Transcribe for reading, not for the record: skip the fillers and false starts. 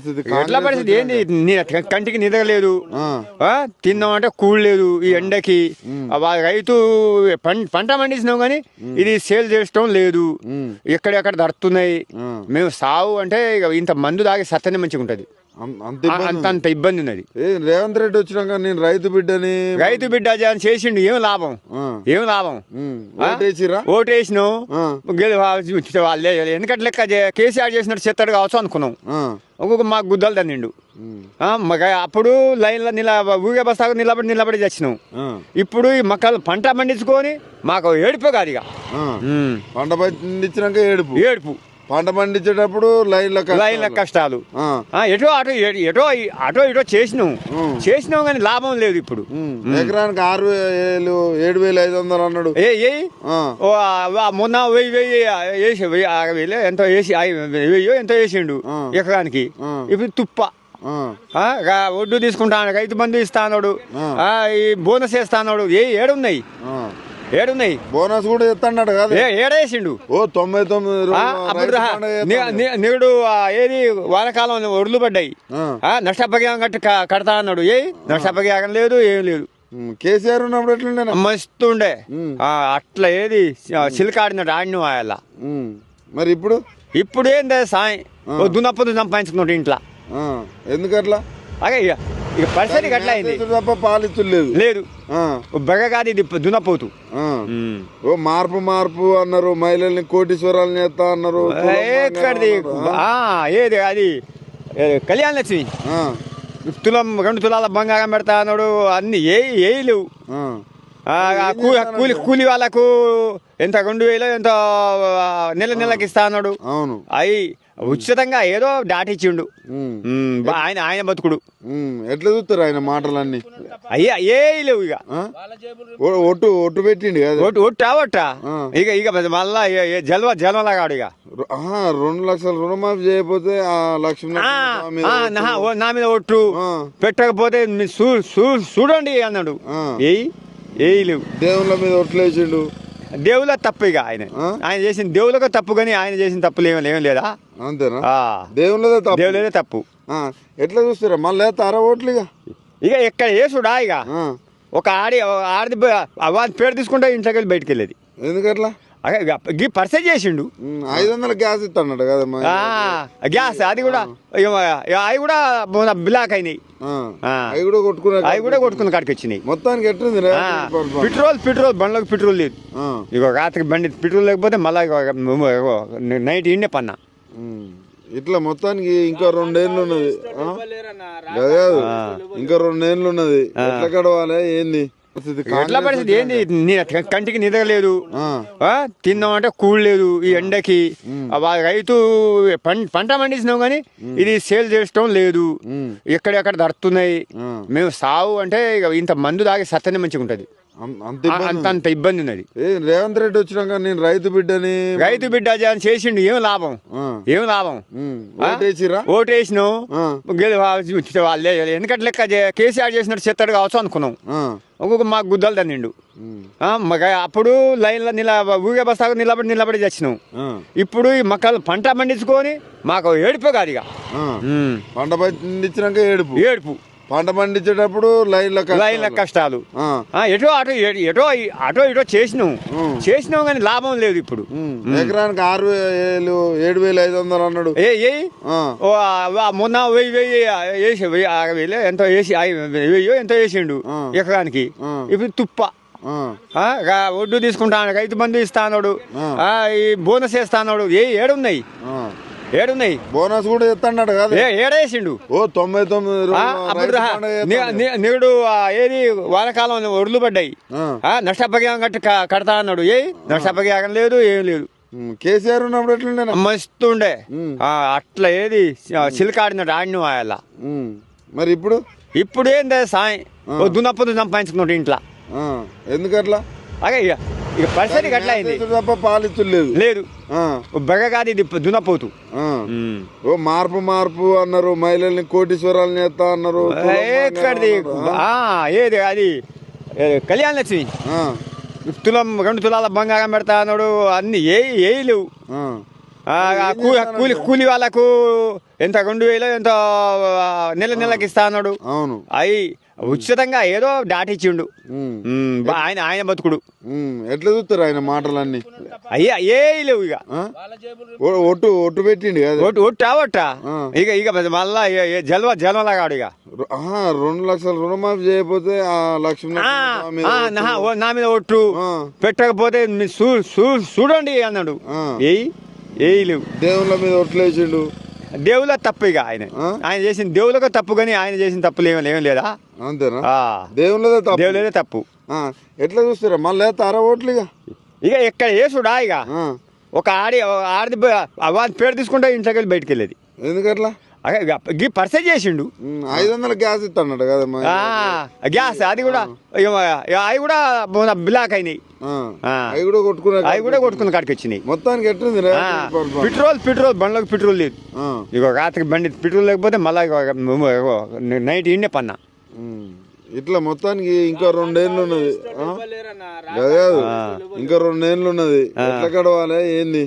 పరిస్థితి? ఎట్లా పరిస్థితి ఏంది? కంటికి నిద్రలేదు, తిందామంటే కూడు లేదు ఈ ఎండకి. రైతు పంట పండించినాం కానీ ఇది సేల్ చేయడం లేదు, ఎక్కడెక్కడ దడుతున్నాయి. మేము సాగు అంటే ఇంత మందు తాగి సత్తనే మంచిగా ఉంటది, అంత ఇబ్బంది ఉన్నది. రేవంత్ రెడ్డి వచ్చినాక నేను రైతు బిడ్డ అని చేసిండు, ఏం లాభం? ఓటేసినాం, వాళ్ళే ఎందుకంటే లెక్క కేసీఆర్ చేసినట్టు చెత్తడు కావచ్చు అనుకున్నాం. ఒక్కొక్క మాకు గుద్దలు తన్నిండు. అప్పుడు లైన్లో ఊగే బస్తాకు నిలబడి చచ్చినాం. ఇప్పుడు ఈ మొక్కలు పంట పండించుకొని మాకు ఏడుపు కాదు, ఇక పంట పండించినాక ఏడుపు. పంట పండించేటప్పుడు లైన్ల కష్టాలు. ఎటో చేసినాం కానీ లాభం లేదు. ఇప్పుడు ఎకరానికి 6,000 7,500 అన్నాడు. మొన్న 1000 ఎంతో వేసిండు ఎకరానికి. ఇప్పుడు తుప్ప ఒడ్డు తీసుకుంటాను, రైతు బంధు ఇస్తాడు, ఈ బోనస్ వేస్తాడు. ఏడున్నాయి బోనస్ కూడా ఇస్తాడు కదా, ఏడేసిండు. 99 నేడు ఏది వానకాలం ఒడ్లు పడ్డాయి, నష్టపరిహారం కడతా అన్నాడు. నష్టపరిహారం లేదు, ఏం లేదు. కేసీఆర్ ఉన్నప్పుడు ఎట్లుండే? మస్తు ఉండే. అట్లా ఏది సిల్కాడినాడు, ఆడిన ఆయన. మరి ఇప్పుడు ఏందే సాయం దున్నప్పుడు సంపాదించుకున్నాడు ఇంట్లో. ఎందుకట్లా? అదే ఇక పరిస్థితి అట్లా అయింది తప్ప పాలిస్తులు లేదు. బెగ కాదు, ఇది దున్నపోతు. మార్పు అన్నారు, మహిళల్ని కోటీశ్వరాలని చేస్తా అన్నారు. ఏది అది కళ్యాణ లక్ష్మి, 2 తులాల బంగారం పెడతా అన్నాడు. అన్ని ఏ లేవు. కూలి వాళ్ళకు ఎంత 2,000 ఎంత నెలకి ఇస్తా అన్నాడు. అయి ఉచితంగా ఏదో దాటిచ్చిండు. ఆయన బతుకుడు ఎట్లా చూస్తారు ఆయన మాటలన్నీ? అయ్యా ఏ లేవు, ఇక ఒట్టు పెట్టిండు ఒట్టా ఇక మళ్ళా జల్వలాగాడు. ఇక 2 లక్షలు రుణమాఫీ చేయకపోతే నా మీద ఒట్టు పెట్టకపోతే చూడండి అన్నాడు. ఏ లేవు. దేవుళ్ళ మీద ఒట్లు వేసిండు. దేవుళ్ళ తప్పు, ఇక ఆయన చేసిన దేవుళ్ళకు తప్పు, కానీ ఆయన చేసిన తప్పులు ఏం లేదా? అంతేనా? దేవుళ్ళదే తప్పు. ఎట్లా చూస్తారా మళ్ళీ వేస్తారా ఓట్లు? ఇక ఎక్కడ వేసుడా? ఇక ఒక ఆడిది పేరు తీసుకుంటే ఇంట్లోకి వెళ్ళి బయటకు వెళ్ళేది. ఎందుకట్లా? గీ పర్సెంట్ చేసిండు. 500 గ్యాస్ ఇస్తాడు కదా, గ్యాస్ అది కూడా అవి కూడా బ్లాక్ అయినాయి. అవి కూడా కొట్టుకున్న కాడికి వచ్చినాయి. మొత్తానికి ఎట్లుంది? పెట్రోల్ బండ్లకు పెట్రోల్ లేదు. ఇక రాత్రికి బండి పెట్రోల్ లేకపోతే మళ్ళా నైట్ ఇండే పన్నా. ఇట్లా మొత్తానికి ఇంకా 2 ఏళ్ళు ఉన్నది. ఇంకా 2 ఏళ్ళు ఉన్నది. ఎట్లా గడవాలి? ఏంది ఎట్లా పరిస్థితి ఏంది? కంటికి నిద్రలేదు, తిందామంటే కూడు లేదు ఈ ఎండకి. రైతు పంట పండించినాం కానీ ఇది సేల్ చేయడం లేదు, ఎక్కడెక్కడ దడుతున్నాయి. మేము సాగు అంటే ఇంత మందు తాగి సత్తనే మంచిగా ఉంటది, అంత ఇబ్బంది ఉన్నది. రేవంత్ రెడ్డి వచ్చినాక నేను రైతు బిడ్డ అని చేసిండు, ఏం లాభం? ఓటేసినాం, వాళ్ళే ఎందుకంటే లెక్క కేసీఆర్ చేసినట్టు చెత్తడు కావచ్చు అనుకున్నాం. ఒక్కొక్క మాకు గుద్దలు తన్నిండు. అప్పుడు లైన్లో ఊగే బస్తాకు నిలబడి చచ్చినాం. ఇప్పుడు ఈ మొక్కలు పంట పండించుకొని మాకు ఏడుపు కాదు, ఇక పంట పండించినాక ఏడుపు. పంట పండించేటప్పుడు లైన్ల కష్టాలు. ఎటో చేసినాం కానీ లాభం లేదు. ఇప్పుడు ఎకరానికి 6,000 7,500 అన్నాడు. మొన్న 1000 ఎంతో వేసిండు ఎకరానికి. ఇప్పుడు తుప్ప ఒడ్డు తీసుకుంటాను, రైతు బంధు ఇస్తాడు, ఈ బోనస్ వేస్తాడు. ఏడున్నాయి బోనస్ కూడా ఇస్తాడు కదా, ఏడేసిండు. 99 నేడు ఏది వానకాలం ఒడ్లు పడ్డాయి, నష్టపరిహారం కడతా అన్నాడు. నష్టపరిహారం లేదు, ఏం లేదు. కేసీఆర్ ఉన్నప్పుడు ఎట్లుండే? మస్తు ఉండే. అట్లా ఏది సిల్కాడినాడు, ఆడిన ఆయన. మరి ఇప్పుడు ఏందే సాయం దున్నప్పుడు సంపాదించుకున్నాడు ఇంట్లో. ఎందుకట్లా? అదే ఇక పరిస్థితి అట్లా అయింది తప్ప పాలిస్తులు లేదు. బెగ కాదు, ఇది దున్నపోతు. మార్పు అన్నారు, మహిళల్ని కోటీశ్వరాలని చేస్తా అన్నారు. ఏది అది కళ్యాణ లక్ష్మి, 2 తులాల బంగారం పెడతా అన్నాడు. అన్ని ఏ లేవు. కూలి వాళ్ళకు ఎంత 2000 ఎంత నెలకి ఇస్తా అన్నాడు. అవును అయి ఉచితంగా ఏదో దాటిచ్చిండు. ఆయన బతుకుడు ఎట్లా చూస్తారు ఆయన మాటలన్నీ? అయ్యా ఏ లేవు ఇక ఒట్టు పెట్టిండు కదా. ఒట్టా ఇక మళ్ళా జన్మలాగాడు ఇక 2 లక్షలు రుణమాఫీ చేయకపోతే నా మీద ఒట్టు పెట్టకపోతే చూడండి అన్నాడు. ఏ లేవు. దేవుళ్ళ మీద ఒట్లేసిండు. దేవుళ్ళ తప్పు ఇక ఆయన చేసిన దేవుళ్ళకు తప్పు, కానీ ఆయన చేసిన తప్పులు ఏం లేదా? అంతేనా? దేవుళ్ళదే తప్పు. ఎట్లా చూస్తారా మళ్ళీ తారా ఓట్లు? ఇక ఎక్కడ వేసుడా ఇక ఒక ఆడిది పేరు తీసుకుంటే ఇంట్లోకి వెళ్ళి బయటకు వెళ్ళేది. ఎందుకట్లా? గీ పర్సెంట్ చేసిండు. 500 గ్యాస్ ఇస్తాడు కదా. గ్యాస్ అది కూడా అవి కూడా బ్లాక్ అయినాయి. అవి కూడా కొట్టుకున్న కాడికి వచ్చినాయి. మొత్తానికి ఎట్టుంది? పెట్రోల్ బండ్లకు పెట్రోల్ లేదు. ఇక రాత్రికి బండి పెట్రోల్ లేకపోతే మళ్ళా నైట్ ఇండే పన్నా. ఇట్లా మొత్తానికి ఇంకా 2 ఏళ్ళు ఉన్నది. ఇంకా 2 ఏళ్ళు ఉన్నది. ఎట్లా గడవాలి ఏంది?